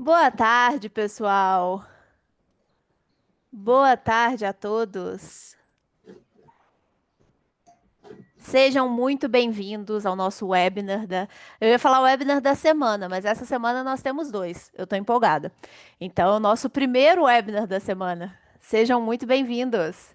Boa tarde, pessoal. Boa tarde a todos. Sejam muito bem-vindos ao nosso webinar da. Eu ia falar webinar da semana, mas essa semana nós temos dois. Eu estou empolgada. Então, é o nosso primeiro webinar da semana. Sejam muito bem-vindos.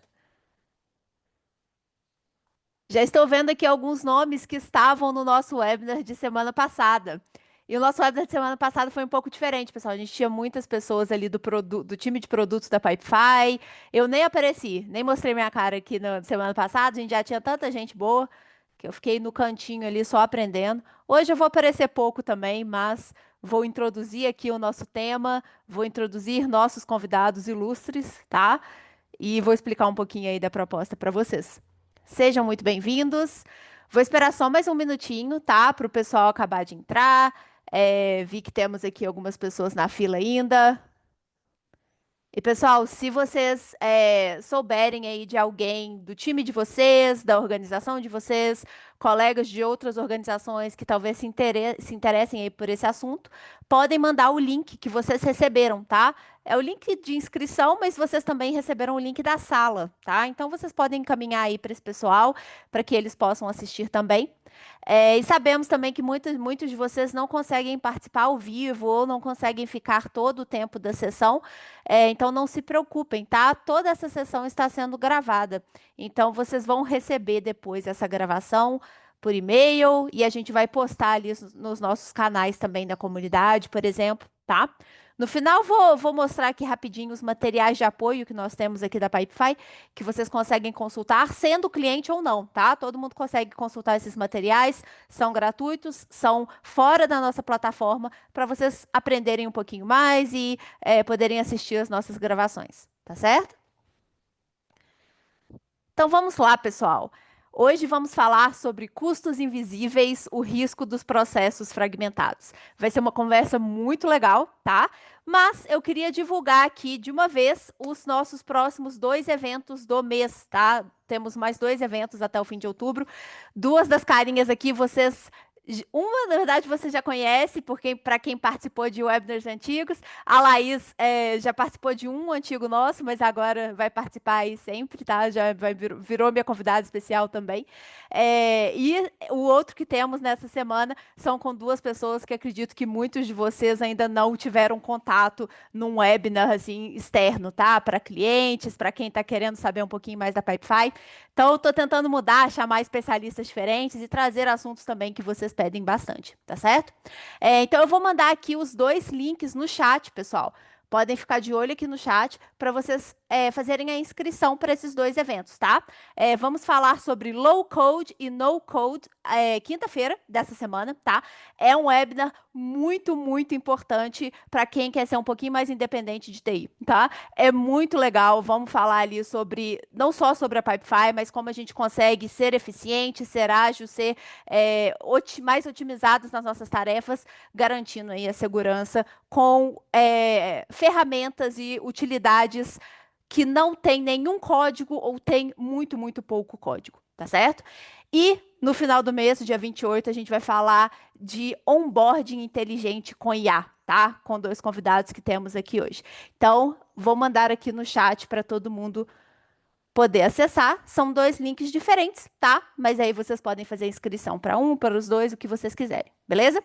Já estou vendo aqui alguns nomes que estavam no nosso webinar de semana passada. E o nosso webinar de semana passada foi um pouco diferente, pessoal. A gente tinha muitas pessoas ali do time de produtos da Pipefy. Eu nem apareci, nem mostrei minha cara aqui na semana passada. A gente já tinha tanta gente boa que eu fiquei no cantinho ali só aprendendo. Hoje eu vou aparecer pouco também, mas vou introduzir aqui o nosso tema, vou introduzir nossos convidados ilustres, tá? E vou explicar um pouquinho aí da proposta para vocês. Sejam muito bem-vindos. Vou esperar só mais um minutinho, tá? Para o pessoal acabar de entrar. Vi que temos aqui algumas pessoas na fila ainda. E pessoal, se vocês souberem aí de alguém do time de vocês, da organização de vocês, colegas de outras organizações que talvez se interessem aí por esse assunto, podem mandar o link que vocês receberam, tá? É o link de inscrição, mas vocês também receberam o link da sala, tá? Então vocês podem encaminhar aí para esse pessoal, para que eles possam assistir também. E sabemos também que muitos de vocês não conseguem participar ao vivo ou não conseguem ficar todo o tempo da sessão. Então não se preocupem, tá? Toda essa sessão está sendo gravada. Então vocês vão receber depois essa gravação por e-mail e a gente vai postar ali nos nossos canais também da comunidade, por exemplo, tá? No final, vou mostrar aqui rapidinho os materiais de apoio que nós temos aqui da Pipefy, que vocês conseguem consultar, sendo cliente ou não, tá? Todo mundo consegue consultar esses materiais, são gratuitos, são fora da nossa plataforma, para vocês aprenderem um pouquinho mais e poderem assistir as nossas gravações, tá certo? Então vamos lá, pessoal. Hoje vamos falar sobre custos invisíveis, o risco dos processos fragmentados. Vai ser uma conversa muito legal, tá? Mas eu queria divulgar aqui de uma vez os nossos próximos dois eventos do mês, tá? Temos mais dois eventos até o fim de outubro. Duas das carinhas aqui vocês uma, na verdade, você já conhece, porque para quem participou de webinars antigos, a Laís já participou de um antigo nosso, mas agora vai participar aí sempre, tá? Virou minha convidada especial também. E o outro que temos nessa semana são com duas pessoas que acredito que muitos de vocês ainda não tiveram contato num webinar assim externo, tá? Para clientes, para quem está querendo saber um pouquinho mais da Pipefy. Então, eu estou tentando mudar, chamar especialistas diferentes e trazer assuntos também que vocês pedem bastante, tá certo? Então, eu vou mandar aqui os dois links no chat, pessoal. Podem ficar de olho aqui no chat para vocês fazerem a inscrição para esses dois eventos, tá? Vamos falar sobre low code e no code quinta-feira dessa semana, tá? É um webinar muito, muito importante para quem quer ser um pouquinho mais independente de TI, tá? É muito legal. Vamos falar ali sobre, não só sobre a Pipefy, mas como a gente consegue ser eficiente, ser ágil, ser mais otimizados nas nossas tarefas, garantindo aí a segurança com ferramentas e utilidades que não tem nenhum código ou tem muito, muito pouco código, tá certo? E no final do mês, dia 28, a gente vai falar de onboarding inteligente com IA, tá? Com dois convidados que temos aqui hoje. Então, vou mandar aqui no chat para todo mundo poder acessar. São dois links diferentes, tá? Mas aí vocês podem fazer inscrição para um, para os dois, o que vocês quiserem, beleza?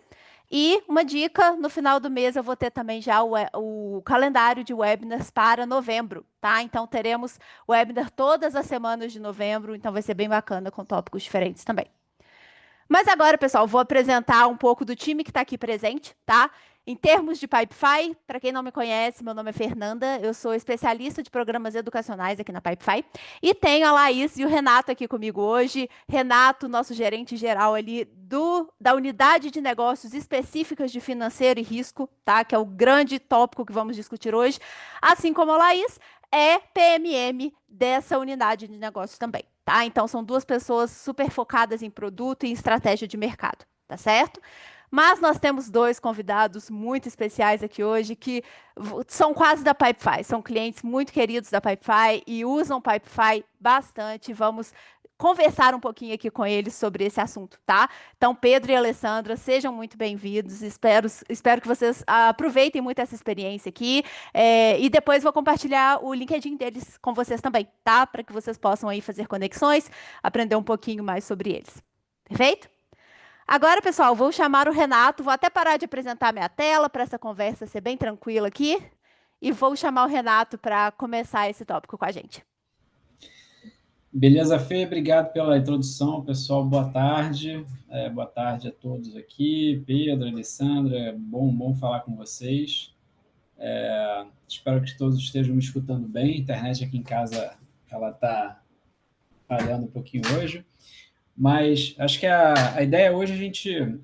E uma dica, no final do mês eu vou ter também já o calendário de webinars para novembro, tá? Então teremos webinar todas as semanas de novembro, então vai ser bem bacana com tópicos diferentes também. Mas agora, pessoal, vou apresentar um pouco do time que está aqui presente, tá? Em termos de Pipefy, para quem não me conhece, meu nome é Fernanda, eu sou especialista de programas educacionais aqui na Pipefy e tenho a Laís e o Renato aqui comigo hoje. Renato, nosso gerente geral ali da unidade de negócios específicas de financeiro e risco, tá? Que é o grande tópico que vamos discutir hoje. Assim como a Laís, é PMM dessa unidade de negócios também, tá? Então são duas pessoas super focadas em produto e em estratégia de mercado, tá certo? Mas nós temos dois convidados muito especiais aqui hoje que são quase da Pipefy, são clientes muito queridos da Pipefy e usam Pipefy bastante. Vamos conversar um pouquinho aqui com eles sobre esse assunto, tá? Então, Pedro e Alessandra, sejam muito bem-vindos. Espero que vocês aproveitem muito essa experiência aqui. E depois vou compartilhar o LinkedIn deles com vocês também, tá? Para que vocês possam aí fazer conexões, aprender um pouquinho mais sobre eles. Perfeito? Agora, pessoal, vou chamar o Renato. Vou até parar de apresentar minha tela para essa conversa ser bem tranquila aqui. E vou chamar o Renato para começar esse tópico com a gente. Beleza, Fê? Obrigado pela introdução, pessoal. Boa tarde. Boa tarde a todos aqui. Pedro, Alessandra, bom falar com vocês. Espero que todos estejam me escutando bem. A internet aqui em casa ela está falhando um pouquinho hoje, mas acho que a ideia hoje é a gente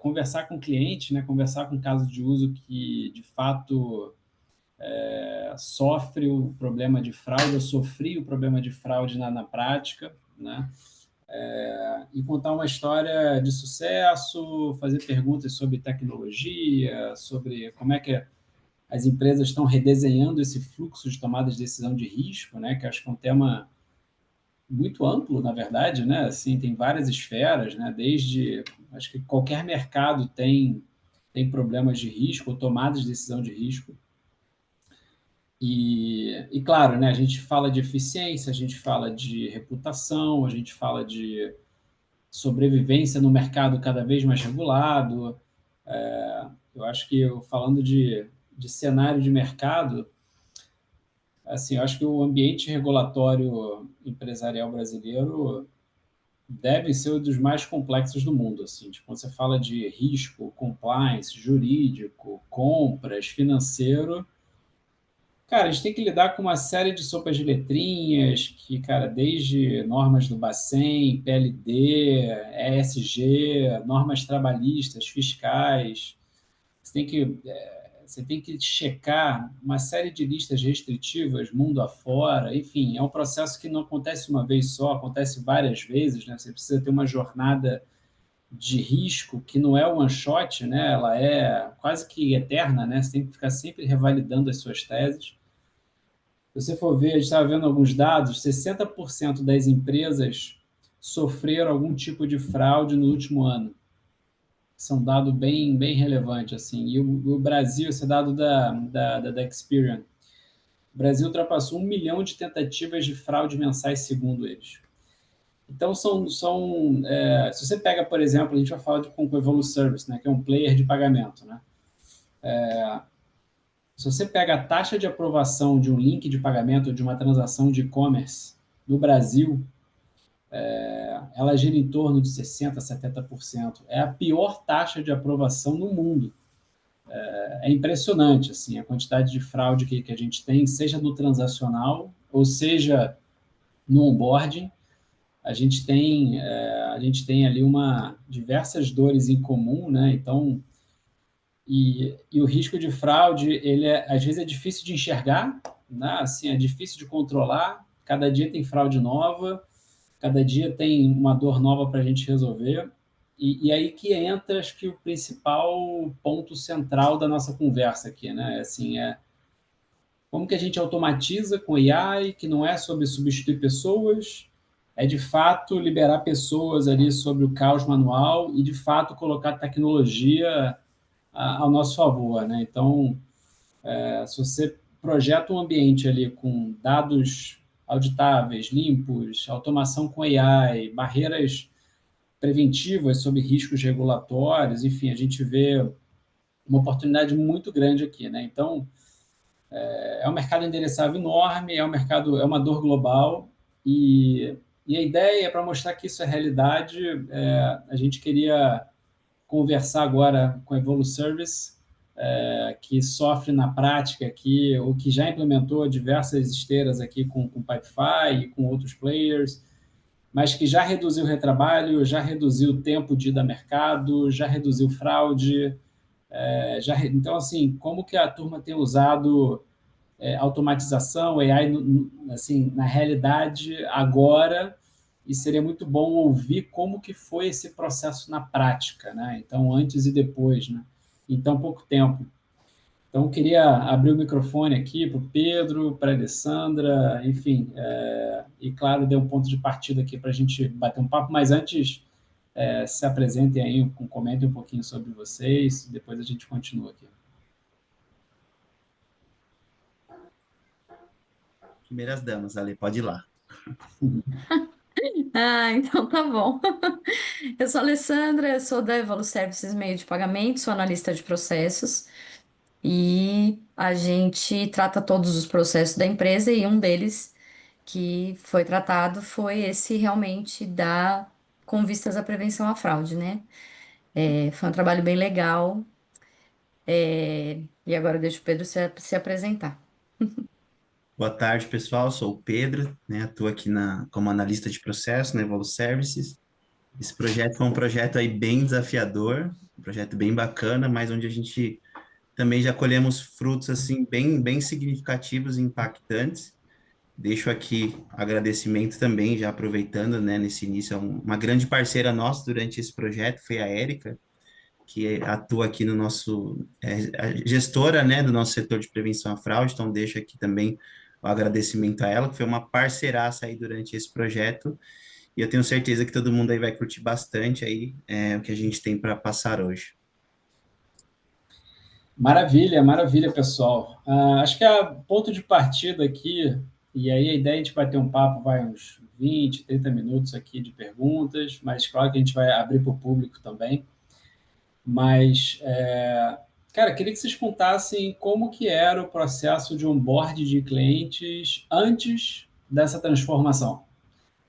conversar com o cliente, né? Conversar com casos de uso que, de fato, sofre o problema de fraude, ou sofri o problema de fraude na prática, né? E contar uma história de sucesso, fazer perguntas sobre tecnologia, sobre como é que as empresas estão redesenhando esse fluxo de tomada de decisão de risco, né? Que acho que é um tema muito amplo, na verdade, né? Assim, tem várias esferas, né? Desde, acho que qualquer mercado tem problemas de risco ou tomadas de decisão de risco. E claro, né, a gente fala de eficiência, a gente fala de reputação, a gente fala de sobrevivência no mercado cada vez mais regulado. Eu acho que falando de cenário de mercado, assim, eu acho que o ambiente regulatório empresarial brasileiro deve ser um dos mais complexos do mundo. Assim, tipo, quando você fala de risco, compliance, jurídico, compras, financeiro. Cara, a gente tem que lidar com uma série de sopas de letrinhas, que, cara, desde normas do Bacen, PLD, ESG, normas trabalhistas, fiscais. Você tem que checar uma série de listas restritivas mundo afora. Enfim, é um processo que não acontece uma vez só, acontece várias vezes, né? Você precisa ter uma jornada de risco que não é one shot, né? Ela é quase que eterna, né? Você tem que ficar sempre revalidando as suas teses. Se você for ver, a gente estava vendo alguns dados, 60% das empresas sofreram algum tipo de fraude no último ano. Isso é um dado bem relevante, assim. E o Brasil, esse é dado da Experian, o Brasil ultrapassou 1 milhão de tentativas de fraude mensais, segundo eles. Então, se você pega, por exemplo, a gente vai falar com o Evolu Service, né, que é um player de pagamento, né? Se você pega a taxa de aprovação de um link de pagamento ou de uma transação de e-commerce no Brasil, ela gira em torno de 60%, 70%. É a pior taxa de aprovação no mundo. É impressionante assim, a quantidade de fraude que a gente tem, seja no transacional, ou seja no onboarding. A gente tem ali diversas dores em comum, né? Então, e o risco de fraude, às vezes é difícil de enxergar, né? Assim, é difícil de controlar. Cada dia tem fraude nova, cada dia tem uma dor nova para a gente resolver. E aí que entra, acho que o principal ponto central da nossa conversa aqui, né? Assim, como que a gente automatiza com AI, que não é sobre substituir pessoas, é de fato liberar pessoas ali sobre o caos manual e de fato colocar tecnologia ao nosso favor, né? Então, se você projeta um ambiente ali com dados auditáveis, limpos, automação com AI, barreiras preventivas sobre riscos regulatórios, enfim, a gente vê uma oportunidade muito grande aqui, né? Então, é um mercado endereçável enorme, é uma dor global e a ideia, para mostrar que isso é realidade, a gente queria conversar agora com a Evolu Service, que sofre na prática aqui, ou que já implementou diversas esteiras aqui com Pipefy e com outros players, mas que já reduziu o retrabalho, já reduziu o tempo de ir a mercado, já reduziu fraude. Então, assim, como que a turma tem usado automatização, AI, assim, na realidade, agora, e seria muito bom ouvir como que foi esse processo na prática, né? Então, antes e depois, né? Em tão pouco tempo. Então, queria abrir o microfone aqui para o Pedro, para a Alessandra, enfim, e claro, deu um ponto de partida aqui para a gente bater um papo, mas antes, se apresentem aí, comentem um pouquinho sobre vocês, depois a gente continua aqui. Primeiras damas, Ale, pode ir lá. Então tá bom. Eu sou a Alessandra, eu sou da Evolu Services Meio de Pagamento, sou analista de processos e a gente trata todos os processos da empresa e um deles que foi tratado foi esse realmente da com vistas à prevenção à fraude, né? Foi um trabalho bem legal. E agora deixa o Pedro se apresentar. Boa tarde, pessoal. Sou o Pedro, né? Estou aqui como analista de processo na Evolu Services. Esse projeto foi um projeto aí bem desafiador, um projeto bem bacana, mas onde a gente também já colhemos frutos assim bem significativos e impactantes. Deixo aqui agradecimento também, já aproveitando, né, nesse início, uma grande parceira nossa durante esse projeto foi a Érica, que atua aqui no nosso, a gestora, né, do nosso setor de prevenção à fraude, então deixo aqui também o agradecimento a ela, que foi uma parceiraça aí durante esse projeto, e eu tenho certeza que todo mundo aí vai curtir bastante aí o que a gente tem para passar hoje. Maravilha, maravilha, pessoal. Acho que é ponto de partida aqui, e aí a ideia é a gente bater um papo, vai uns 20, 30 minutos aqui de perguntas, mas claro que a gente vai abrir para o público também. Mas, cara, queria que vocês contassem como que era o processo de onboard de clientes antes dessa transformação.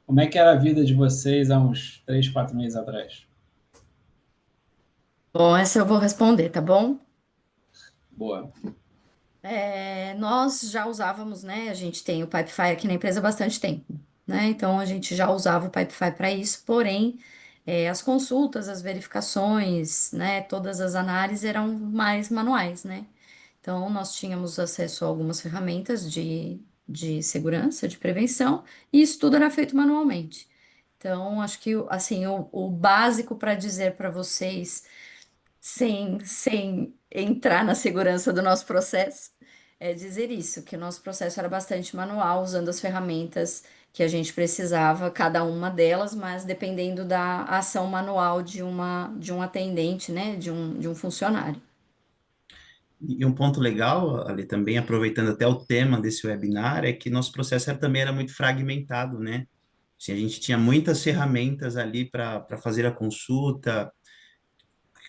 Como é que era a vida de vocês há uns 3, 4 meses atrás? Bom, essa eu vou responder, tá bom? Boa. Nós já usávamos, né? A gente tem o Pipefy aqui na empresa há bastante tempo, né? Então a gente já usava o Pipefy para isso, porém, as consultas, as verificações, né? Todas as análises eram mais manuais, né? Então nós tínhamos acesso a algumas ferramentas de segurança, de prevenção, e isso tudo era feito manualmente. Então, acho que assim, o básico para dizer para vocês sem entrar na segurança do nosso processo, é dizer isso, que o nosso processo era bastante manual, usando as ferramentas que a gente precisava, cada uma delas, mas dependendo da ação manual de um atendente, né, de um funcionário. E um ponto legal, ali também, aproveitando até o tema desse webinar, é que nosso processo também era muito fragmentado, né? Assim, a gente tinha muitas ferramentas ali para fazer a consulta,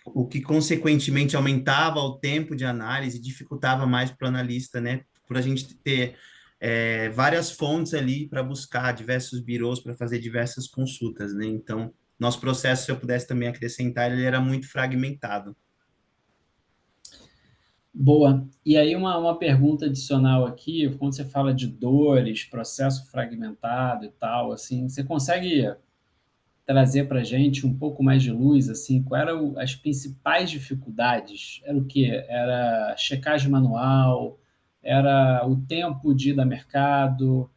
o que consequentemente aumentava o tempo de análise, dificultava mais para o analista, né? Por a gente ter várias fontes ali para buscar diversos birôs para fazer diversas consultas, né? Então, nosso processo, se eu pudesse também acrescentar, ele era muito fragmentado. Boa. E aí uma pergunta adicional aqui, quando você fala de dores, processo fragmentado e tal, assim, você consegue trazer para a gente um pouco mais de luz, assim, quais eram as principais dificuldades? Era o quê? Era checagem manual? Era o tempo de ir a mercado?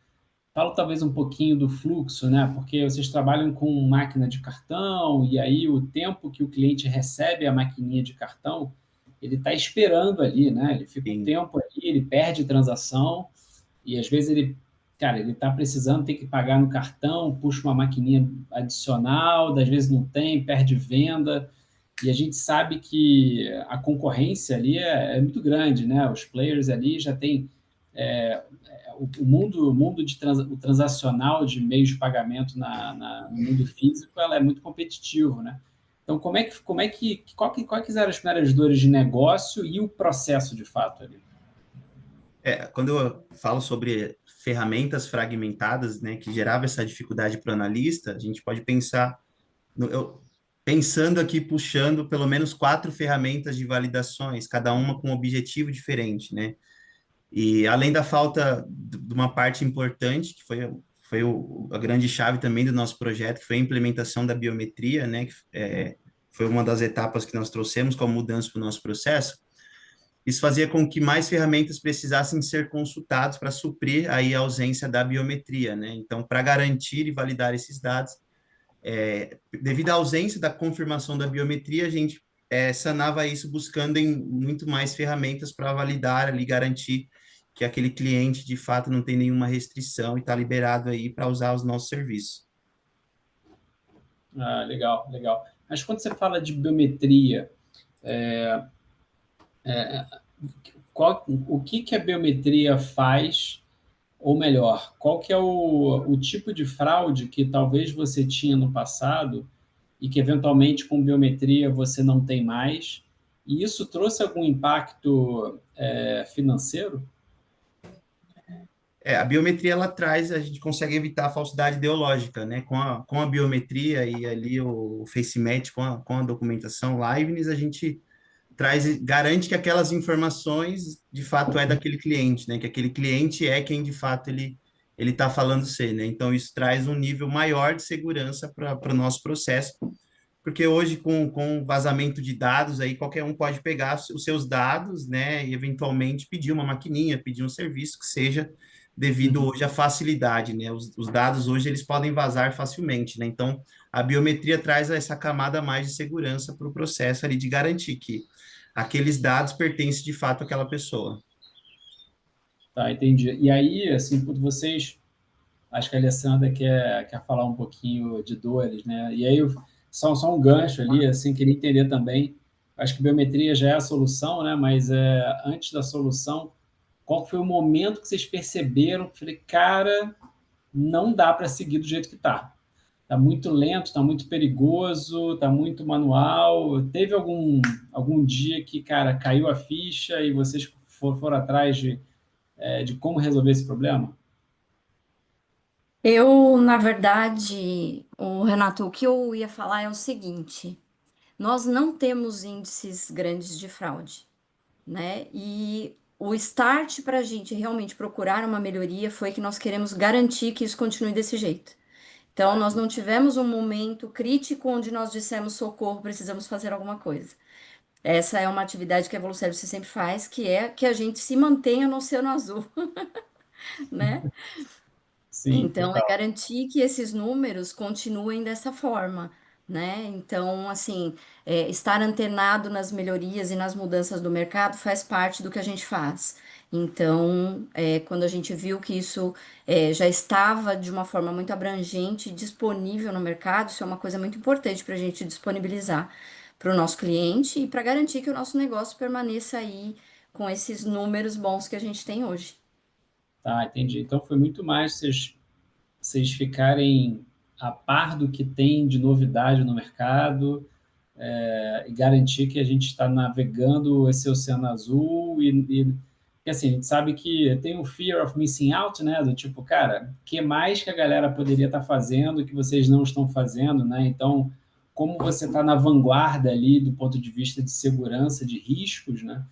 Fala talvez um pouquinho do fluxo, né? Porque vocês trabalham com máquina de cartão e aí o tempo que o cliente recebe a maquininha de cartão, ele está esperando ali, né? Ele fica um Sim. tempo ali, ele perde transação e às vezes ele, cara, ele está precisando, tem que pagar no cartão, puxa uma maquininha adicional, às vezes não tem, perde venda. E a gente sabe que a concorrência ali é muito grande, né? Os players ali já têm o mundo o transacional de meios de pagamento no mundo físico, ela é muito competitivo, né? Então, quais eram as primeiras dores de negócio e o processo de fato ali? Quando eu falo sobre ferramentas fragmentadas, né, que gerava essa dificuldade para o analista, a gente pode pensar, pensando aqui, puxando pelo menos 4 ferramentas de validações, cada uma com um objetivo diferente, né? E além da falta de uma parte importante, que foi a grande chave também do nosso projeto, que foi a implementação da biometria, né? Que, foi uma das etapas que nós trouxemos como mudança para o nosso processo. Isso fazia com que mais ferramentas precisassem ser consultadas para suprir aí a ausência da biometria, né? Então, para garantir e validar esses dados, devido à ausência da confirmação da biometria, a gente sanava isso buscando em muito mais ferramentas para validar ali, garantir que aquele cliente de fato não tem nenhuma restrição e está liberado aí para usar os nossos serviços. Ah, legal, legal. Mas quando você fala de biometria, o que que a biometria faz, ou melhor, qual que é o tipo de fraude que talvez você tinha no passado e que eventualmente com biometria você não tem mais? E isso trouxe algum impacto financeiro? A biometria ela traz, a gente consegue evitar a falsidade ideológica, né? Com a biometria e ali o FaceMatch, com a documentação Liveness, a gente garante que aquelas informações de fato é daquele cliente, né? Que aquele cliente é quem de fato ele está falando ser, né? Então isso traz um nível maior de segurança para o nosso processo, porque hoje com vazamento de dados aí qualquer um pode pegar os seus dados, né? E eventualmente pedir uma maquininha, pedir um serviço que seja devido Uhum. hoje à facilidade, né? Os dados hoje eles podem vazar facilmente, né? Então a biometria traz essa camada a mais de segurança para o processo ali de garantir que aqueles dados pertencem de fato àquela pessoa. Tá, entendi. E aí, assim, por vocês, acho que a Alessandra quer falar um pouquinho de dores, né? E aí, só um gancho ali, assim, queria entender também. Acho que biometria já é a solução, né? Mas antes da solução, qual foi o momento que vocês perceberam? Falei, cara, não dá para seguir do jeito que tá. Tá muito lento, tá muito perigoso, tá muito manual. Teve algum dia que, cara, caiu a ficha e vocês foram atrás de como resolver esse problema? Eu, na verdade, o Renato, o que eu ia falar é o seguinte: nós não temos índices grandes de fraude, né? E o start para a gente realmente procurar uma melhoria foi que nós queremos garantir que isso continue desse jeito. Então, nós não tivemos um momento crítico onde nós dissemos socorro, precisamos fazer alguma coisa. Essa é uma atividade que a Evoluservice sempre faz, que é que a gente se mantenha no oceano azul, né? Sim, Então, é total. garantir que esses números continuem dessa forma, né? Então, assim, estar antenado nas melhorias e nas mudanças do mercado faz parte do que a gente faz. Então, quando a gente viu que isso já estava de uma forma muito abrangente e disponível no mercado, isso é uma coisa muito importante para a gente disponibilizar para o nosso cliente e para garantir que o nosso negócio permaneça aí com esses números bons que a gente tem hoje. Tá, entendi. Então foi muito mais vocês ficarem a par do que tem de novidade no mercado, e garantir que a gente está navegando esse oceano azul porque assim, a gente sabe que tem o fear of missing out, né? Do tipo, cara, o que mais que a galera poderia estar fazendo que vocês não estão fazendo, né? Então, como você está na vanguarda ali do ponto de vista de segurança, de riscos, né?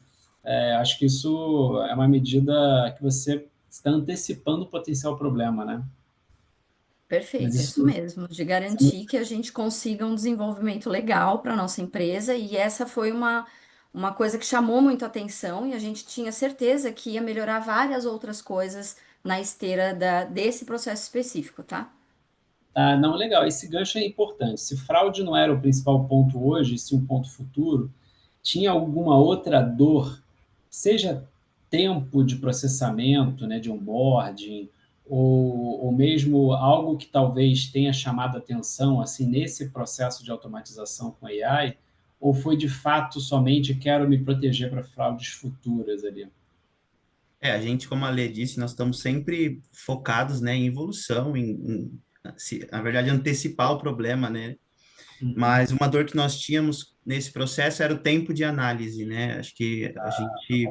Acho que isso é uma medida que você está antecipando o potencial problema, né? Mas Perfeito, é isso isso, mesmo, de garantir que a gente consiga um desenvolvimento legal para a nossa empresa, e essa foi uma coisa que chamou muito a atenção, e a gente tinha certeza que ia melhorar várias outras coisas na esteira desse processo específico, tá? ah, não, legal, esse gancho é importante. Se fraude não era o principal ponto hoje, se um ponto futuro, tinha alguma outra dor, seja tempo de processamento, né, de onboarding, ou mesmo algo que talvez tenha chamado atenção assim nesse processo de automatização com AI, ou foi de fato somente quero me proteger para fraudes futuras ali? A gente, como a Lê disse, nós estamos sempre focados, né, em evolução, na verdade, antecipar o problema, né? Uhum. Mas uma dor que nós tínhamos nesse processo era o tempo de análise, né? Acho que a gente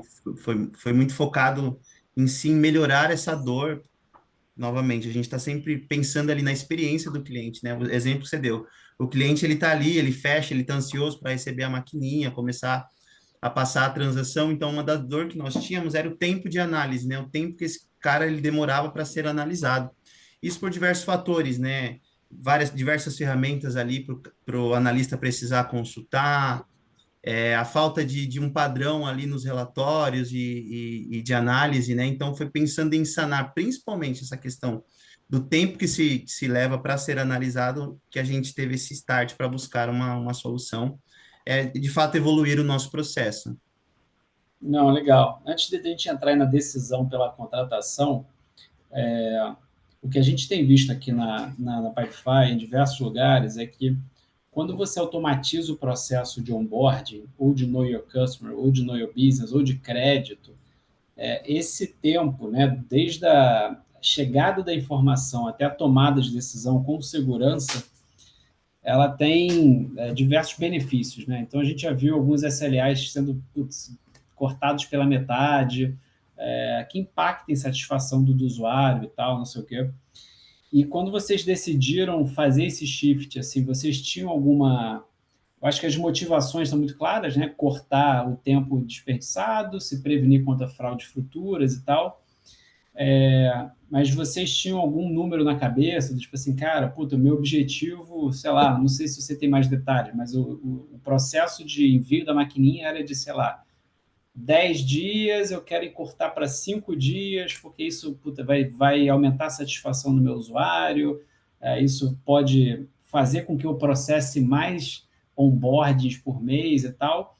foi muito focado em sim melhorar essa dor. Novamente, a gente está sempre pensando ali na experiência do cliente, né? O exemplo que você deu. O cliente, ele está ali, ele fecha, ele está ansioso para receber a maquininha, começar a passar a transação. Então, uma das dores que nós tínhamos era o tempo de análise, né? O tempo que esse cara ele demorava para ser analisado. Isso por diversos fatores, né? Diversas ferramentas ali para o analista precisar consultar, a falta de um padrão ali nos relatórios e de análise, né? Então, foi pensando em sanar principalmente essa questão do tempo que se leva para ser analisado, que a gente teve esse start para buscar uma solução de fato evoluir o nosso processo. Não, legal. Antes de a gente entrar na decisão pela contratação, o que a gente tem visto aqui na Pipefy, em diversos lugares, é que quando você automatiza o processo de onboarding, ou de Know Your Customer, ou de Know Your Business, ou de crédito, esse tempo, né, desde a chegada da informação até a tomada de decisão com segurança, ela tem diversos benefícios, né? Então, a gente já viu alguns SLAs sendo cortados pela metade, que impactam em satisfação do usuário e tal, não sei o quê. E quando vocês decidiram fazer esse shift, assim, vocês tinham alguma... Eu acho que as motivações são muito claras, né? Cortar o tempo desperdiçado, se prevenir contra fraudes futuras e tal. Mas vocês tinham algum número na cabeça, tipo assim, cara, puta, o meu objetivo, sei lá, não sei se você tem mais detalhes, mas o processo de envio da maquininha era de, sei lá, 10 dias, eu quero encurtar para 5 dias, porque isso puta, vai aumentar a satisfação do meu usuário, isso pode fazer com que eu processe mais onboardings por mês e tal,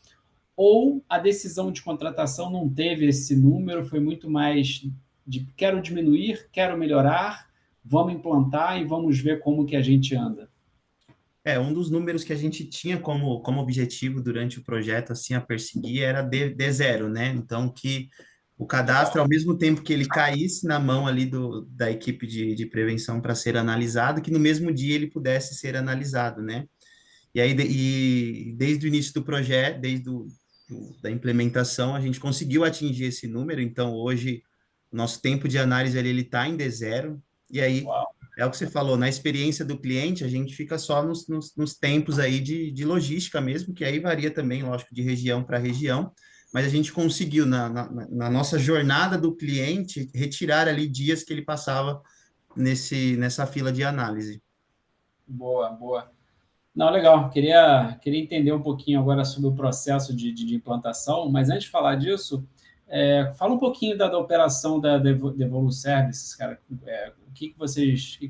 ou a decisão de contratação não teve esse número, foi muito mais de quero diminuir, quero melhorar, vamos implantar e vamos ver como que a gente anda. Um dos números que a gente tinha como objetivo durante o projeto, assim, a perseguir, era de zero, né? Então, que o cadastro, ao mesmo tempo que ele caísse na mão ali da equipe de prevenção para ser analisado, que no mesmo dia ele pudesse ser analisado, né? E aí, desde o início do projeto, da implementação, a gente conseguiu atingir esse número. Então, hoje, o nosso tempo de análise ali, ele está em D0. E aí, Uau. é o que você falou, na experiência do cliente, a gente fica só nos tempos aí de logística mesmo, que aí varia também, lógico, de região para região. Mas a gente conseguiu, na nossa jornada do cliente, retirar ali dias que ele passava nessa fila de análise. Boa, boa. Não, legal. Queria entender um pouquinho agora sobre o processo de implantação, mas antes de falar disso, fala um pouquinho da operação da Devolo Services, cara. O que que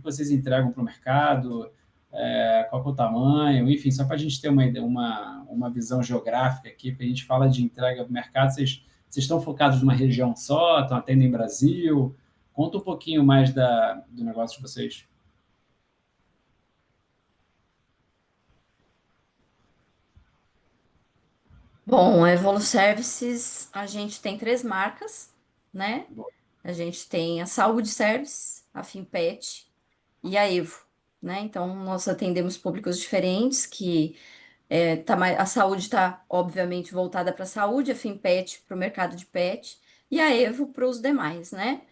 vocês entregam para o mercado, qual que é o tamanho, enfim, só para a gente ter uma visão geográfica aqui, porque a gente fala de entrega para o mercado, vocês estão focados numa região só, estão atendendo em Brasil? Conta um pouquinho mais do negócio de vocês. Bom, a Evolu Services, a gente tem três marcas, né? A gente tem a Saúde Service, a Fimpet e a Evo, né? Então, nós atendemos públicos diferentes, a saúde está, obviamente, voltada para a saúde, a Fimpet para o mercado de pet e a Evo para os demais, né?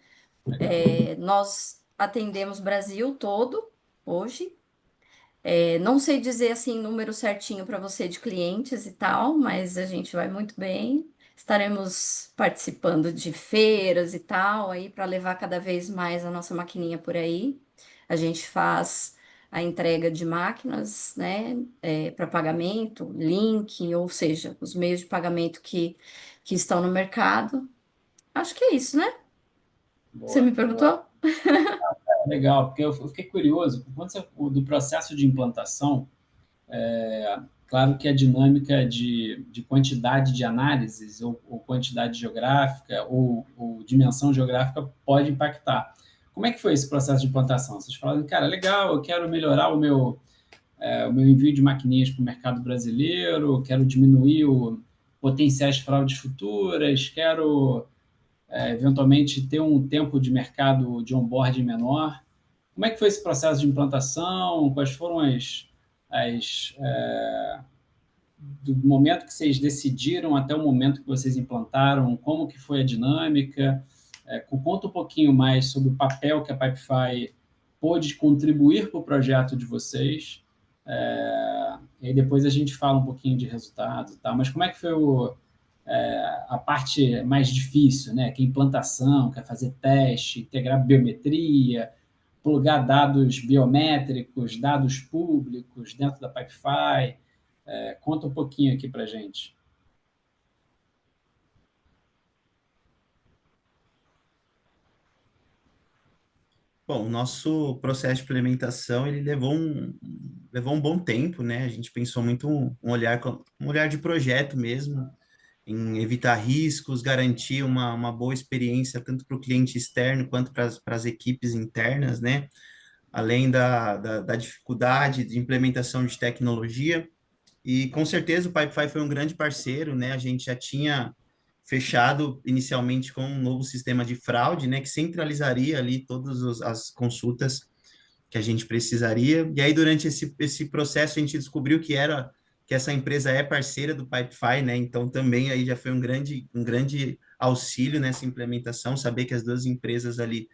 Legal. Nós atendemos Brasil todo hoje. Não sei dizer assim número certinho para você de clientes e tal, mas a gente vai muito bem. Estaremos participando de feiras e tal aí para levar cada vez mais a nossa maquininha por aí. A gente faz a entrega de máquinas, né, para pagamento, link, ou seja, os meios de pagamento que estão no mercado. Acho que é isso, né? Você Boa, me boa. perguntou? Legal, porque eu fiquei curioso, do processo de implantação, claro que a dinâmica de quantidade de análises, ou quantidade geográfica, ou dimensão geográfica pode impactar. Como é que foi esse processo de implantação? Vocês falaram, cara, legal, eu quero melhorar o meu envio de maquininhas para o mercado brasileiro, quero diminuir potenciais fraudes futuras, quero eventualmente ter um tempo de mercado de onboarding menor. Como é que foi esse processo de implantação? Quais foram as do momento que vocês decidiram até o momento que vocês implantaram? Como que foi a dinâmica? Conta um pouquinho mais sobre o papel que a Pipefy pôde contribuir para o projeto de vocês. E aí depois a gente fala um pouquinho de resultados e tal. Mas como é que foi a parte mais difícil, né? Que é a implantação, que é fazer teste, integrar biometria, plugar dados biométricos, dados públicos dentro da Pipefy. Conta um pouquinho aqui para a gente. Bom, o nosso processo de implementação, ele levou um bom tempo, né? A gente pensou muito um olhar de projeto mesmo, em evitar riscos, garantir uma boa experiência tanto para o cliente externo quanto para as equipes internas, né? Além da dificuldade de implementação de tecnologia. E com certeza o Pipefy foi um grande parceiro, né? A gente já tinha fechado inicialmente com um novo sistema de fraude, né? Que centralizaria ali todas as consultas que a gente precisaria. E aí, durante esse processo, a gente descobriu que essa empresa é parceira do Pipefy, né? Então, também aí já foi um grande auxílio nessa implementação, saber que as duas empresas ali,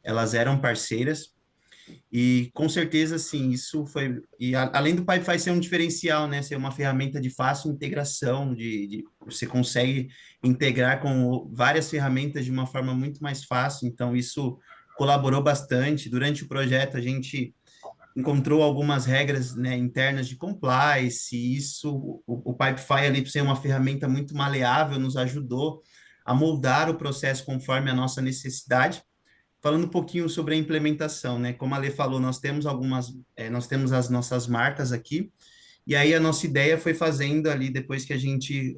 elas eram parceiras. E com certeza, sim, isso foi. E além do Pipefy ser um diferencial, né? Ser uma ferramenta de fácil integração, você consegue integrar com várias ferramentas de uma forma muito mais fácil. Então, isso colaborou bastante. Durante o projeto, a gente encontrou algumas regras, né, internas de compliance, e isso, o Pipefy ali, por ser uma ferramenta muito maleável, nos ajudou a moldar o processo conforme a nossa necessidade. Falando um pouquinho sobre a implementação, né? Como a Lê falou, nós temos as nossas marcas aqui, e aí a nossa ideia foi fazendo ali, depois que a gente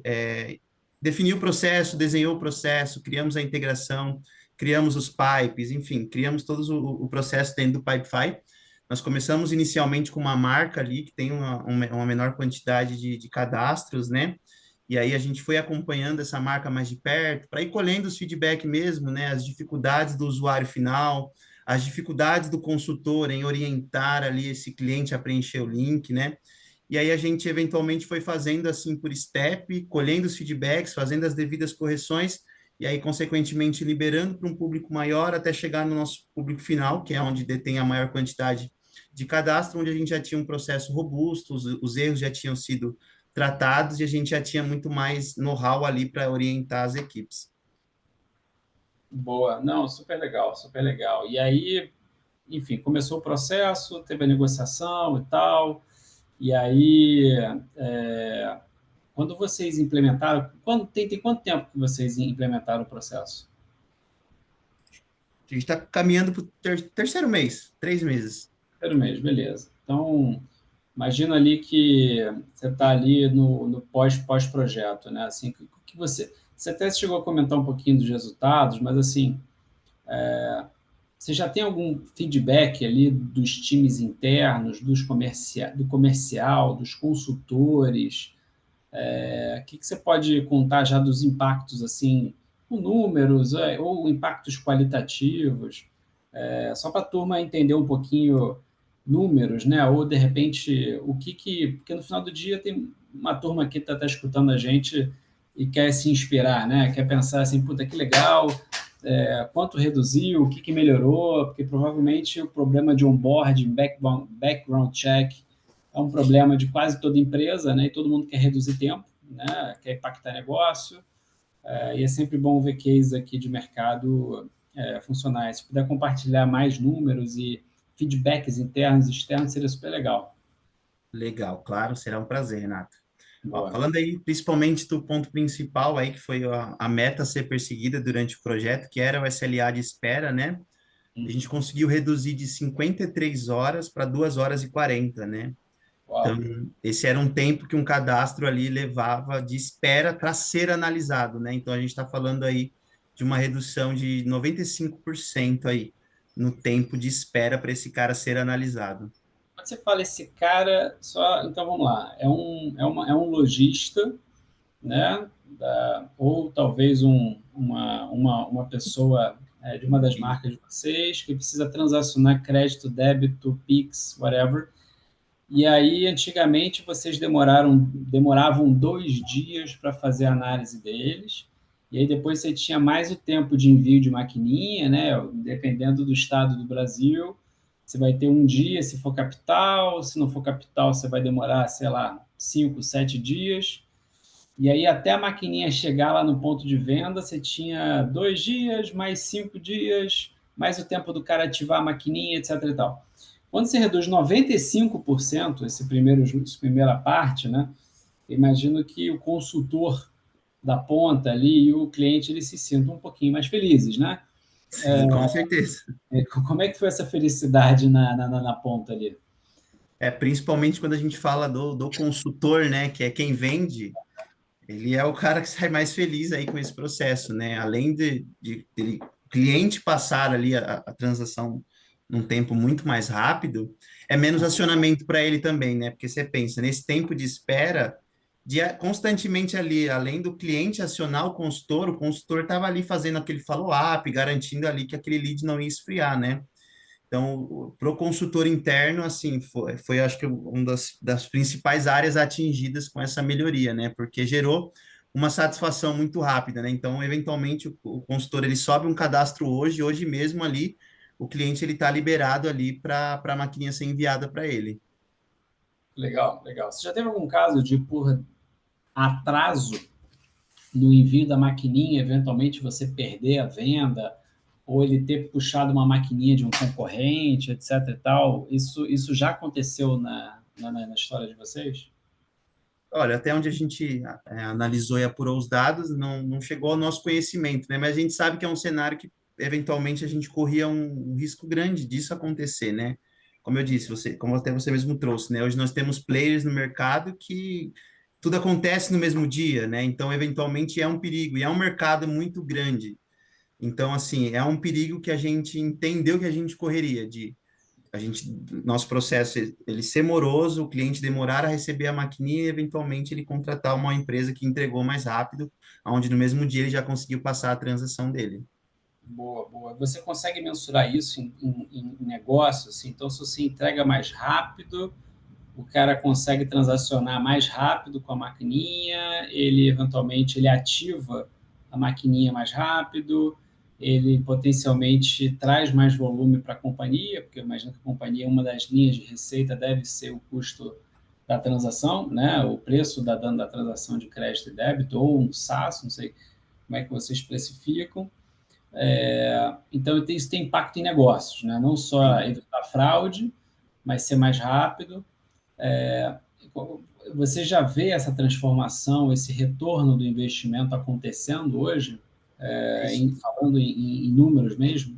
definiu o processo, desenhou o processo, criamos a integração, criamos os pipes, enfim, criamos todo o processo dentro do Pipefy. Nós começamos inicialmente com uma marca ali, que tem uma menor quantidade de cadastros, né? E aí a gente foi acompanhando essa marca mais de perto, para ir colhendo os feedback mesmo, né? As dificuldades do usuário final, as dificuldades do consultor em orientar ali esse cliente a preencher o link, né? E aí a gente eventualmente foi fazendo assim por step, colhendo os feedbacks, fazendo as devidas correções, e aí, consequentemente, liberando para um público maior até chegar no nosso público final, que é onde detém a maior quantidade de cadastro, onde a gente já tinha um processo robusto, os erros já tinham sido tratados e a gente já tinha muito mais know-how ali para orientar as equipes. Boa, não, super legal, super legal. E aí, enfim, começou o processo, teve a negociação e tal, e aí, é, quando vocês implementaram, tem quanto tempo que vocês implementaram o processo? A gente está caminhando para o terceiro mês, 3 meses. Primeiro mês, beleza. Então, imagina ali que você está ali no pós-projeto, né? Assim, que você até chegou a comentar um pouquinho dos resultados, mas assim, você já tem algum feedback ali dos times internos, do comercial, dos consultores? O que você pode contar já dos impactos, assim, com números, ou impactos qualitativos? Só para a turma entender um pouquinho números, né? Ou, de repente, Porque no final do dia tem uma turma que está escutando a gente e quer se inspirar, né? Quer pensar assim, puta, que legal, quanto reduziu, o que melhorou, porque provavelmente o problema de onboarding, background check, é um problema de quase toda empresa, né? E todo mundo quer reduzir tempo, né? Quer impactar negócio, e é sempre bom ver cases aqui de mercado funcionar. Se puder compartilhar mais números e feedbacks internos e externos, seria super legal. Legal, claro, será um prazer, Renato. Ó, Boa. falando aí principalmente do ponto principal aí, que foi a meta a ser perseguida durante o projeto, que era o SLA de espera, né? A gente conseguiu reduzir de 53 horas para 2 horas e 40, né? Então, Uau. esse era um tempo que um cadastro ali levava de espera para ser analisado, né? Então, a gente está falando aí de uma redução de 95% aí no tempo de espera para esse cara ser analisado. Quando você fala esse cara, então vamos lá, é um lojista, né? Ou talvez uma pessoa de uma das marcas de vocês que precisa transacionar crédito, débito, Pix, whatever. E aí, antigamente, vocês demoravam 2 dias para fazer a análise deles, e aí depois você tinha mais o tempo de envio de maquininha, né? Dependendo do estado do Brasil, você vai ter um dia se for capital, se não for capital, você vai demorar, sei lá, 5, 7 dias. E aí, até a maquininha chegar lá no ponto de venda, você tinha 2 dias, mais 5 dias, mais o tempo do cara ativar a maquininha, etc. e tal. Quando você reduz 95%, essa primeira parte, né? Eu imagino que o consultor da ponta ali e o cliente eles se sintam um pouquinho mais felizes, né? Sim, com certeza. Como é que foi essa felicidade na ponta ali? Principalmente quando a gente fala do consultor, né, que é quem vende, ele é o cara que sai mais feliz aí com esse processo, né? Além de o cliente passar ali a transação num tempo muito mais rápido, é menos acionamento para ele também, né? Porque você pensa, nesse tempo de espera, constantemente ali, além do cliente acionar o consultor estava ali fazendo aquele follow-up, garantindo ali que aquele lead não ia esfriar, né? Então, para o consultor interno, assim, foi acho que uma das principais áreas atingidas com essa melhoria, né? Porque gerou uma satisfação muito rápida, né? Então, eventualmente, o consultor ele sobe um cadastro hoje mesmo ali, o cliente ele está liberado ali para a maquininha ser enviada para ele. Legal, legal. Você já teve algum caso de, por atraso no envio da maquininha, eventualmente você perder a venda, ou ele ter puxado uma maquininha de um concorrente, etc e tal? Isso já aconteceu na história de vocês? Olha, até onde a gente analisou e apurou os dados, não chegou ao nosso conhecimento, né? Mas a gente sabe que é um cenário que, eventualmente, a gente corria um risco grande disso acontecer, né? Como eu disse, como até você mesmo trouxe, né? Hoje nós temos players no mercado que tudo acontece no mesmo dia, né? Então, eventualmente, é um perigo. E é um mercado muito grande. Então, assim, é um perigo que a gente entendeu que a gente correria de nosso processo ele ser moroso, o cliente demorar a receber a maquininha e eventualmente ele contratar uma empresa que entregou mais rápido, onde no mesmo dia ele já conseguiu passar a transação dele. Boa, boa. Você consegue mensurar isso em negócio? Assim? Então, se você entrega mais rápido, o cara consegue transacionar mais rápido com a maquininha, ele eventualmente ele ativa a maquininha mais rápido, ele potencialmente traz mais volume para a companhia, porque eu imagino que a companhia, uma das linhas de receita deve ser o custo da transação, né? O preço da transação de crédito e débito, ou um SaaS, não sei como é que vocês especificam. Então, isso tem impacto em negócios, né? Não só Sim. evitar fraude, mas ser mais rápido. Você já vê essa transformação, esse retorno do investimento acontecendo hoje, Esse, falando em números mesmo?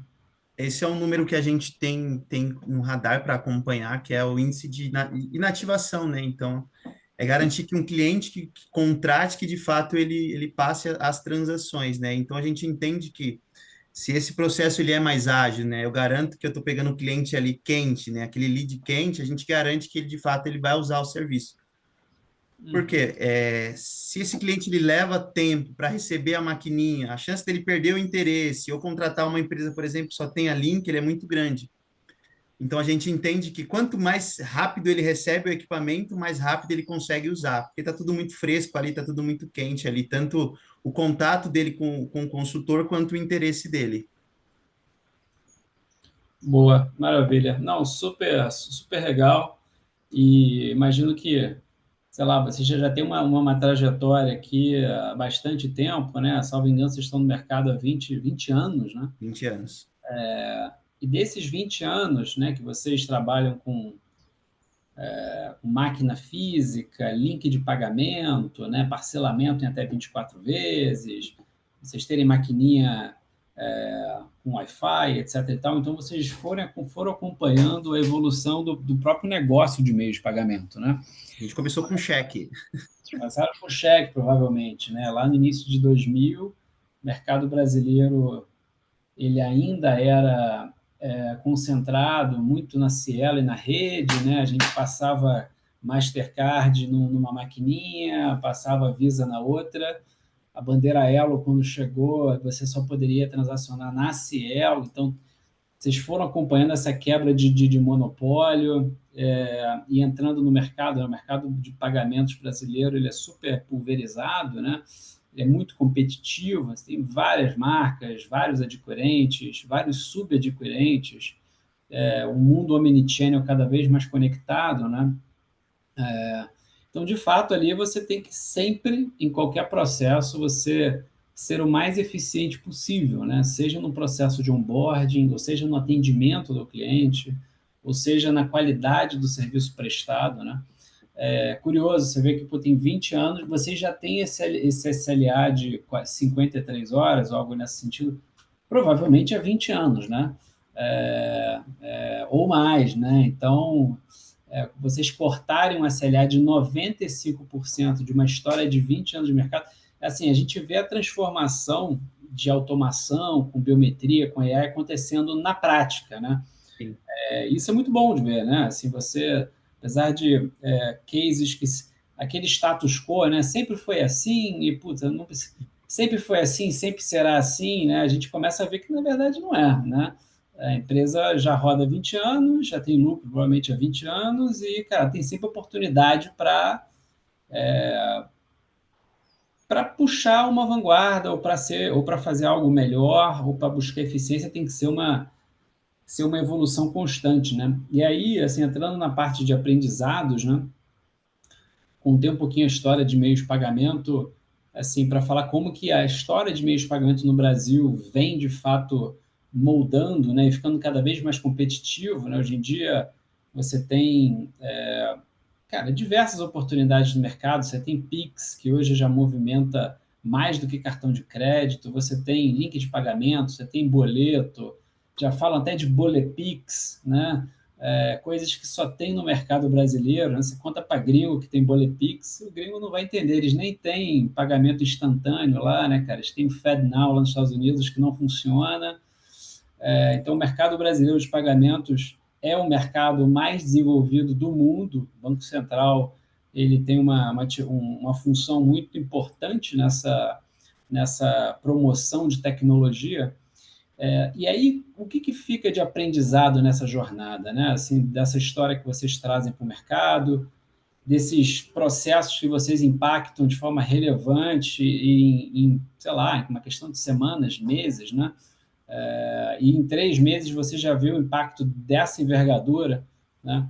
esse é um número que a gente tem no radar para acompanhar, que é o índice de inativação, né? Então, é garantir que um cliente que contrate, que de fato ele passe as transações, né? Então, a gente entende que se esse processo ele é mais ágil, né? Eu garanto que eu estou pegando o cliente ali quente, né? Aquele lead quente, a gente garante que ele de fato ele vai usar o serviço. Porque se esse cliente ele leva tempo para receber a maquininha, a chance dele perder o interesse ou contratar uma empresa, por exemplo, que só tenha link, ele é muito grande. Então a gente entende que quanto mais rápido ele recebe o equipamento, mais rápido ele consegue usar, porque está tudo muito fresco ali, está tudo muito quente ali, tanto o contato dele com o consultor quanto o interesse dele. Boa, maravilha. Não, super, super legal. E imagino que, sei lá, você já tem uma trajetória aqui há bastante tempo, né? Salvo engano, vocês estão no mercado há 20 anos, né? 20 anos. E desses 20 anos, né, que vocês trabalham com máquina física, link de pagamento, né, parcelamento em até 24 vezes, vocês terem maquininha com Wi-Fi, etc. e tal, então vocês foram acompanhando a evolução do próprio negócio de meio de pagamento, né? A gente começou com cheque. Começaram com cheque, provavelmente, né? Lá no início de 2000, o mercado brasileiro ele ainda era concentrado muito na Cielo e na rede, né? A gente passava Mastercard numa maquininha, passava Visa na outra. A bandeira Elo, quando chegou, você só poderia transacionar na Cielo. Então, vocês foram acompanhando essa quebra de monopólio e entrando no mercado. Né? O mercado de pagamentos brasileiro ele é super pulverizado, né? Ele é muito competitivo, tem várias marcas, vários adquirentes, vários subadquirentes, um mundo omnichannel cada vez mais conectado, né? Então, de fato, ali você tem que sempre, em qualquer processo, você ser o mais eficiente possível, né? Seja no processo de onboarding, ou seja no atendimento do cliente, ou seja na qualidade do serviço prestado, né? É curioso, você vê que pô, tem 20 anos, vocês já têm esse SLA de 53 horas, ou algo nesse sentido. provavelmente há 20 anos, né? Ou mais, né? Então, vocês cortarem um SLA de 95% de uma história de 20 anos de mercado, assim, a gente vê a transformação de automação com biometria, com AI acontecendo na prática, né? Sim. Isso é muito bom de ver, né? Assim, você, apesar de cases que aquele status quo, né? Sempre foi assim e puta, não, sempre foi assim, sempre será assim, né? A gente começa a ver que na verdade não é, né? A empresa já roda há 20 anos, já tem lucro provavelmente há 20 anos e, cara, tem sempre oportunidade para puxar uma vanguarda ou para ser ou para fazer algo melhor ou para buscar eficiência, tem que ser uma evolução constante, né? E aí, assim, entrando na parte de aprendizados, né? Contei um pouquinho a história de meios de pagamento, assim, para falar como que a história de meios de pagamento no Brasil vem, de fato, moldando, né? E ficando cada vez mais competitivo, né? Hoje em dia, você tem, cara, diversas oportunidades no mercado. Você tem Pix, que hoje já movimenta mais do que cartão de crédito. Você tem link de pagamento, você tem boleto. Já falam até de Bolepix, né? Coisas que só tem no mercado brasileiro, né? Você conta para gringo que tem Bolepix, o gringo não vai entender. Eles nem têm pagamento instantâneo lá, né, cara? Eles têm o FedNow lá nos Estados Unidos que não funciona. Então, o mercado brasileiro de pagamentos é o mercado mais desenvolvido do mundo. O Banco Central ele tem uma função muito importante nessa promoção de tecnologia. E aí, o que fica de aprendizado nessa jornada, né? Assim, dessa história que vocês trazem para o mercado, desses processos que vocês impactam de forma relevante sei lá, em uma questão de semanas, meses, né? E em 3 meses você já vê o impacto dessa envergadura, né?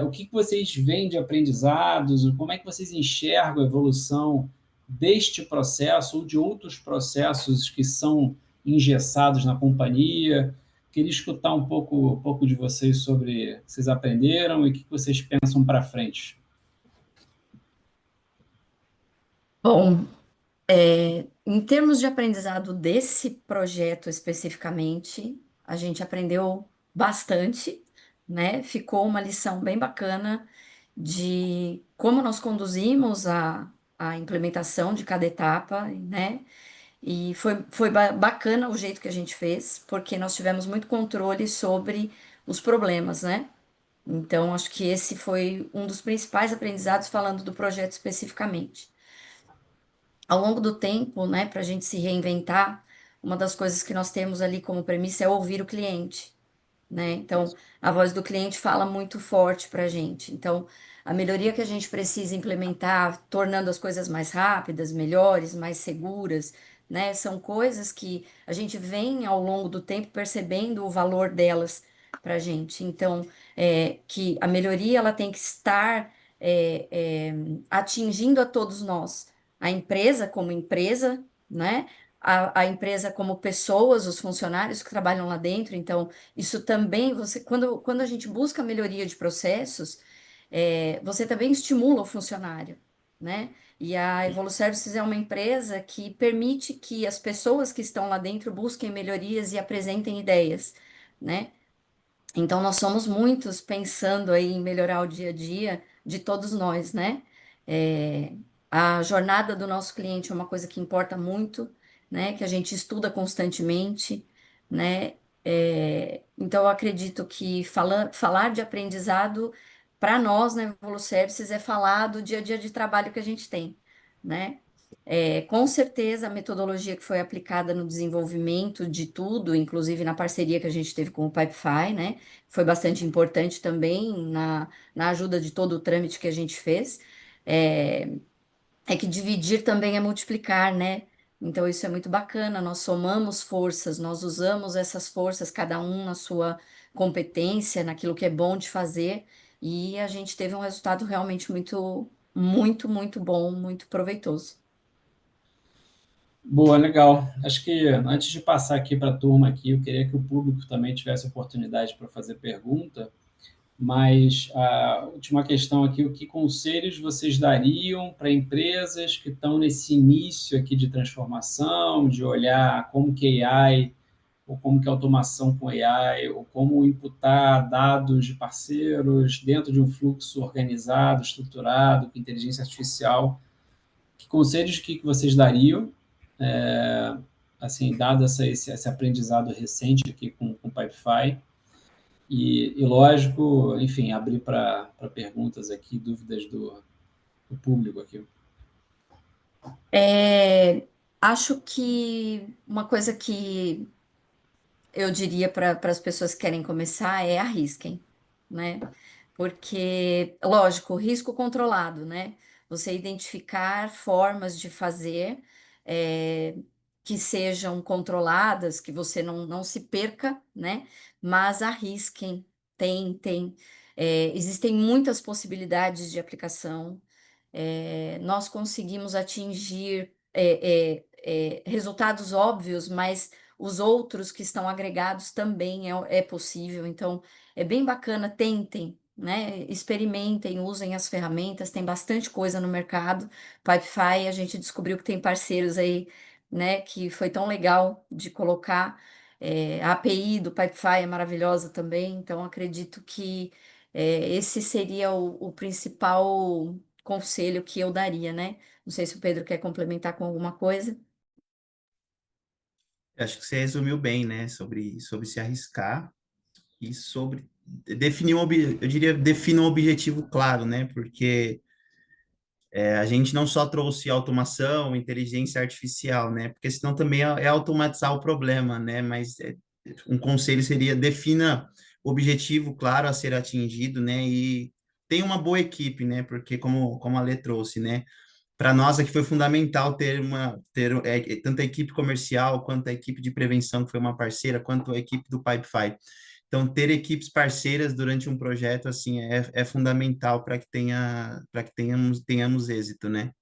O que vocês veem de aprendizados, como é que vocês enxergam a evolução deste processo ou de outros processos que são engessados na companhia? Queria escutar um pouco de vocês sobre o que vocês aprenderam e o que vocês pensam para frente. Bom, em termos de aprendizado desse projeto especificamente, a gente aprendeu bastante, né? Ficou uma lição bem bacana de como nós conduzimos a implementação de cada etapa, né? E foi bacana o jeito que a gente fez, porque nós tivemos muito controle sobre os problemas, né? Então, acho que esse foi um dos principais aprendizados falando do projeto especificamente. Ao longo do tempo, né, para a gente se reinventar, uma das coisas que nós temos ali como premissa é ouvir o cliente, né? Então, a voz do cliente fala muito forte para a gente. Então, a melhoria que a gente precisa implementar, tornando as coisas mais rápidas, melhores, mais seguras, né? São coisas que a gente vem ao longo do tempo percebendo o valor delas para a gente. Então, que a melhoria ela tem que estar atingindo a todos nós. A empresa como empresa, né? A empresa como pessoas, os funcionários que trabalham lá dentro. Então, isso também, quando a gente busca melhoria de processos, você também estimula o funcionário, né? E a Evoluservices é uma empresa que permite que as pessoas que estão lá dentro busquem melhorias e apresentem ideias, né? Então, nós somos muitos pensando aí em melhorar o dia a dia de todos nós, né? É, a jornada do nosso cliente é uma coisa que importa muito, né? Que a gente estuda constantemente, né? Então, eu acredito que falar de aprendizado para nós na Evoluservices é falar do dia a dia de trabalho que a gente tem, né? Com certeza, a metodologia que foi aplicada no desenvolvimento de tudo, inclusive na parceria que a gente teve com o Pipefy, né? Foi bastante importante também na ajuda de todo o trâmite que a gente fez. É, é que dividir também é multiplicar, né? Então isso é muito bacana. Nós somamos forças, nós usamos essas forças, cada um na sua competência, naquilo que é bom de fazer, e a gente teve um resultado realmente muito, muito, muito bom, muito proveitoso. Boa, legal. Acho que antes de passar aqui para a turma aqui, eu queria que o público também tivesse oportunidade para fazer pergunta. Mas a última questão aqui, o que conselhos vocês dariam para empresas que estão nesse início aqui de transformação, de olhar como que a AI ou como que é automação com AI, ou como imputar dados de parceiros dentro de um fluxo organizado, estruturado, com inteligência artificial. Que conselhos que vocês dariam, assim, dado esse aprendizado recente aqui com o Pipefy? Lógico, enfim, abrir para perguntas aqui, dúvidas do público aqui. Acho que uma coisa que eu diria para as pessoas que querem começar é arrisquem, né? Porque, lógico, risco controlado, né? Você identificar formas de fazer é, que sejam controladas, que você não se perca, né? Mas arrisquem, tentem. Existem muitas possibilidades de aplicação. Nós conseguimos atingir resultados óbvios, mas os outros que estão agregados também é possível. Então, é bem bacana, tentem, né? Experimentem, usem as ferramentas, tem bastante coisa no mercado. Pipefy, a gente descobriu que tem parceiros aí, né? Que foi tão legal de colocar. A API do Pipefy é maravilhosa também, então acredito que esse seria o principal conselho que eu daria, né? Não sei se o Pedro quer complementar com alguma coisa. Acho que você resumiu bem, né? Sobre se arriscar e sobre definir eu diria, defina um objetivo claro, né? Porque a gente não só trouxe automação, inteligência artificial, né? Porque senão também é automatizar o problema, né? Mas um conselho seria defina o objetivo claro a ser atingido, né? E tenha uma boa equipe, né? Porque como a Lê trouxe, né? Para nós aqui foi fundamental ter tanto a equipe comercial quanto a equipe de prevenção, que foi uma parceira, quanto a equipe do Pipefy. Então, ter equipes parceiras durante um projeto assim é fundamental para que tenhamos êxito, né?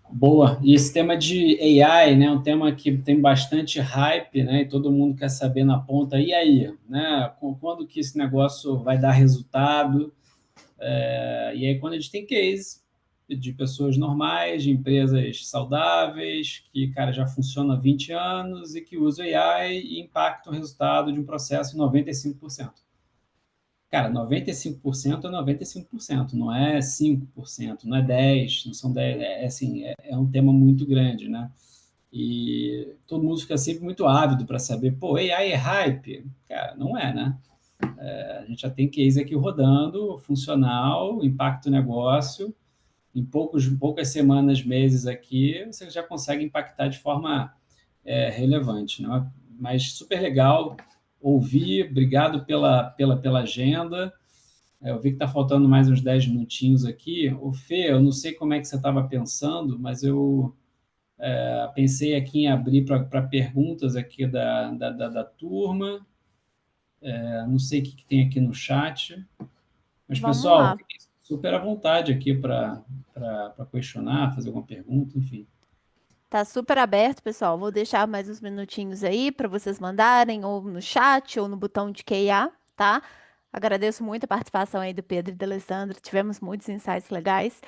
Boa. E esse tema de AI, né, um tema que tem bastante hype, né, e todo mundo quer saber na ponta, e aí, né, quando que esse negócio vai dar resultado? E aí, quando a gente tem case de pessoas normais, de empresas saudáveis, que, cara, já funciona há 20 anos e que usa AI e impacta o resultado de um processo em 95%. Cara, 95% é 95%, não é 5%, não é 10%, não são 10%, assim, é um tema muito grande, né? E todo mundo fica sempre muito ávido para saber, pô, AI é hype? Cara, não é, né? A gente já tem case aqui rodando, funcional, impacta o negócio, em poucas semanas, meses aqui, você já consegue impactar de forma relevante, né? Mas super legal ouvir, obrigado pela agenda. Eu vi que está faltando mais uns 10 minutinhos aqui. O Fê, eu não sei como é que você estava pensando, mas eu pensei aqui em abrir para perguntas aqui da turma. Não sei o que tem aqui no chat. Mas, Vamos pessoal, lá. fiquem super à vontade aqui para questionar, fazer alguma pergunta, enfim. Tá super aberto, pessoal. Vou deixar mais uns minutinhos aí para vocês mandarem, ou no chat, ou no botão de Q&A, tá? Agradeço muito a participação aí do Pedro e da Alessandra. Tivemos muitos insights legais.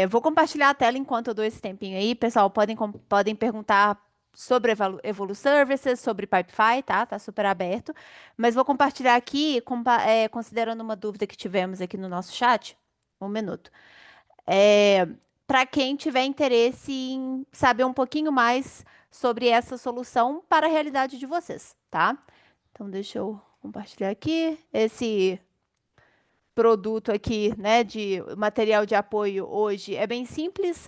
Vou compartilhar a tela enquanto eu dou esse tempinho aí. Pessoal, podem perguntar sobre Evolu Services, sobre Pipefy, tá? Tá super aberto. Mas vou compartilhar aqui, considerando uma dúvida que tivemos aqui no nosso chat. Um minuto. Para quem tiver interesse em saber um pouquinho mais sobre essa solução para a realidade de vocês, tá? Então, deixa eu compartilhar aqui. Esse produto aqui, né, de material de apoio hoje é bem simples,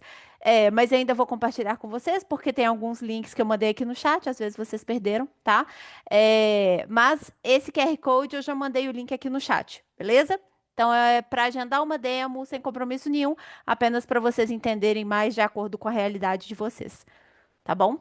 mas ainda vou compartilhar com vocês, porque tem alguns links que eu mandei aqui no chat, às vezes vocês perderam, tá? Mas esse QR Code eu já mandei o link aqui no chat, beleza? Então, é para agendar uma demo sem compromisso nenhum, apenas para vocês entenderem mais de acordo com a realidade de vocês, tá bom?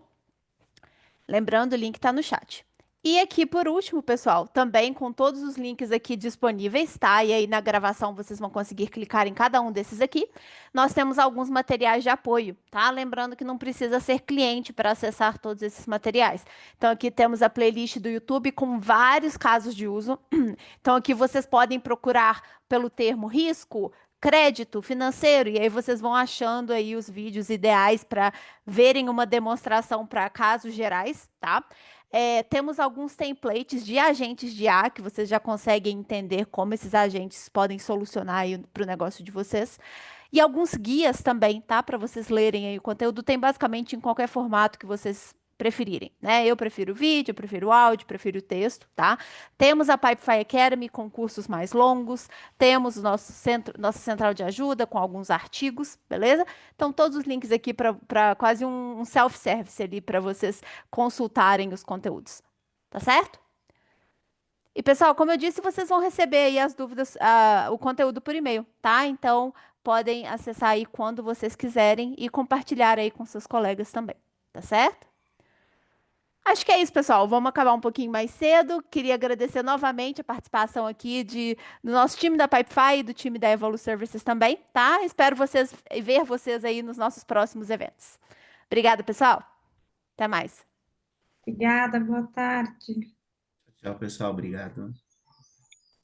Lembrando, o link está no chat. E aqui, por último, pessoal, também com todos os links aqui disponíveis, tá? E aí na gravação vocês vão conseguir clicar em cada um desses aqui. Nós temos alguns materiais de apoio, tá? Lembrando que não precisa ser cliente para acessar todos esses materiais. Então aqui temos a playlist do YouTube com vários casos de uso. Então aqui vocês podem procurar pelo termo risco, crédito financeiro, e aí vocês vão achando aí os vídeos ideais para verem uma demonstração para casos gerais, tá? Temos alguns templates de agentes de IA que vocês já conseguem entender como esses agentes podem solucionar aí para o negócio de vocês. E alguns guias também, tá? Para vocês lerem aí o conteúdo. Tem basicamente em qualquer formato que vocês preferirem, né? Eu prefiro vídeo, eu prefiro áudio, prefiro texto, tá? Temos a Pipefy Academy com cursos mais longos, temos o nosso centro, nossa central de ajuda com alguns artigos, beleza? Então, todos os links aqui para quase um self-service ali para vocês consultarem os conteúdos, tá certo? E pessoal, como eu disse, vocês vão receber aí as dúvidas, o conteúdo por e-mail, tá? Então, podem acessar aí quando vocês quiserem e compartilhar aí com seus colegas também, tá certo? Acho que é isso, pessoal. Vamos acabar um pouquinho mais cedo. Queria agradecer novamente a participação aqui do nosso time da Pipefy e do time da Evolu Services também, tá? Espero ver vocês aí nos nossos próximos eventos. Obrigada, pessoal. Até mais. Obrigada, boa tarde. Tchau, pessoal. Obrigado.